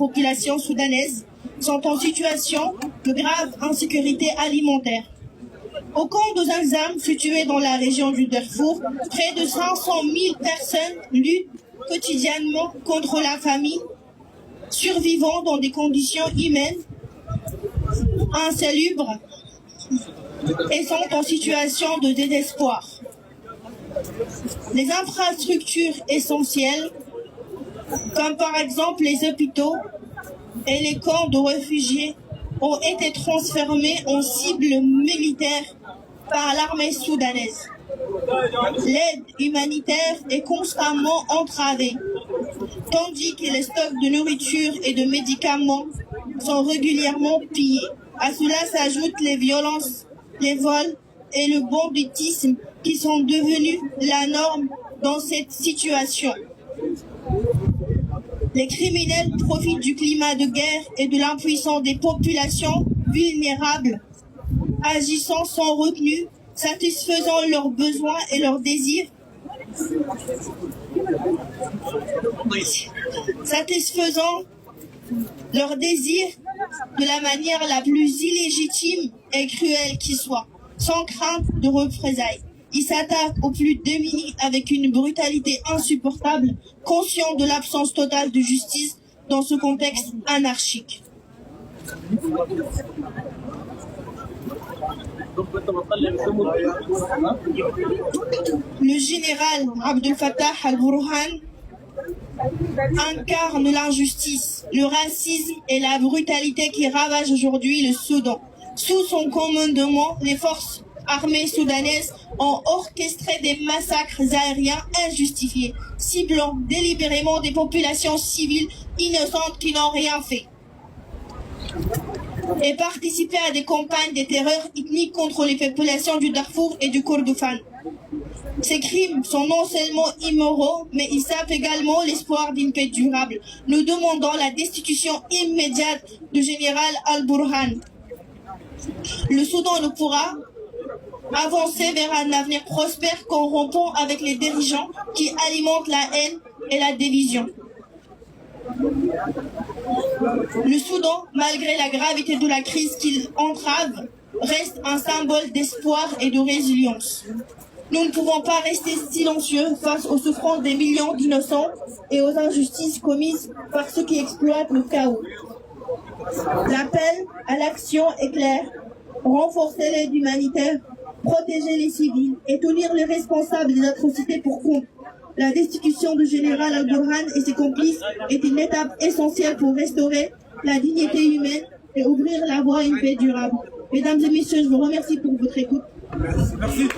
populations soudanaises sont en situation de grave insécurité alimentaire. Au camp de Zamzam, situé dans la région du Darfour, près de 500 000 personnes luttent quotidiennement contre la famine, survivant dans des conditions humaines insalubres et sont en situation de désespoir. Les infrastructures essentielles, comme par exemple les hôpitaux et les camps de réfugiés, ont été transformés en cibles militaires par l'armée soudanaise. L'aide humanitaire est constamment entravée, tandis que les stocks de nourriture et de médicaments sont régulièrement pillés. À cela s'ajoutent les violences, les vols et le banditisme qui sont devenus la norme dans cette situation. Les criminels profitent du climat de guerre et de l'impuissance des populations vulnérables, agissant sans retenue, satisfaisant leurs besoins et leurs désirs, de la manière la plus illégitime et cruelle qui soit, sans crainte de représailles. Ils s'attaquent aux plus démunis avec une brutalité insupportable, conscients de l'absence totale de justice dans ce contexte anarchique. Le général Abdel Fattah al-Burhan incarne l'injustice, le racisme et la brutalité qui ravagent aujourd'hui le Soudan. Sous son commandement, les forces armées soudanaises ont orchestré des massacres aériens injustifiés, ciblant délibérément des populations civiles innocentes qui n'ont rien fait, et participé à des campagnes de terreur ethnique contre les populations du Darfour et du Kordofan. Ces crimes sont non seulement immoraux, mais ils sapent également l'espoir d'une paix durable. Nous demandons la destitution immédiate du général al-Burhan. Le Soudan ne pourra avancer vers un avenir prospère qu'en rompant avec les dirigeants qui alimentent la haine et la division. Le Soudan, malgré la gravité de la crise qu'il entrave, reste un symbole d'espoir et de résilience. Nous ne pouvons pas rester silencieux face aux souffrances des millions d'innocents et aux injustices commises par ceux qui exploitent le chaos. L'appel à l'action est clair: renforcer l'aide humanitaire, protéger les civils et tenir les responsables des atrocités pour compte. La destitution du général al-Burhan et ses complices est une étape essentielle pour restaurer la dignité humaine et ouvrir la voie à une paix durable. Mesdames et messieurs, je vous remercie pour votre écoute. Merci.